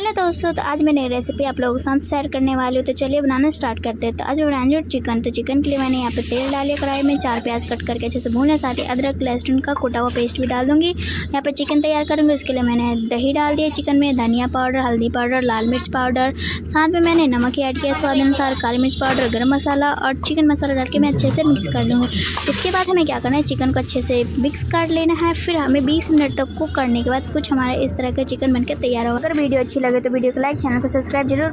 Hello दोस्तों, तो आज मैं नई रेसिपी आप लोगों के साथ शेयर करने वाली हूँ। तो चलिए बनाना स्टार्ट करते हैं। तो आज मैं बनाऊंगी चिकन। तो चिकन के लिए मैंने यहाँ पे तेल डालिए कढ़ाई में, 4 प्याज कट करके अच्छे से भूनने, साथ ही अदरक लहसुन का कुटा हुआ पेस्ट भी डाल दूँगी। यहाँ पर चिकन तैयार करूँगी, उसके लिए मैंने दही डाल दिया चिकन में, धनिया पाउडर, हल्दी पाउडर, लाल मिर्च पाउडर, साथ में मैंने नमक ऐड किया स्वाद अनुसार, काली मिर्च पाउडर, गर्म मसाला और चिकन मसाला डाल के मैं अच्छे से मिक्स कर दूँगी। इसके बाद हमें क्या करना है, चिकन को अच्छे से मिक्स कर लेना है। फिर हमें 20 मिनट तक कुक करने के बाद कुछ हमारा इस तरह का चिकन बनकर तैयार होगा। अगर वीडियो अच्छी लगे तो वीडियो को लाइक, चैनल को सब्सक्राइब जरूर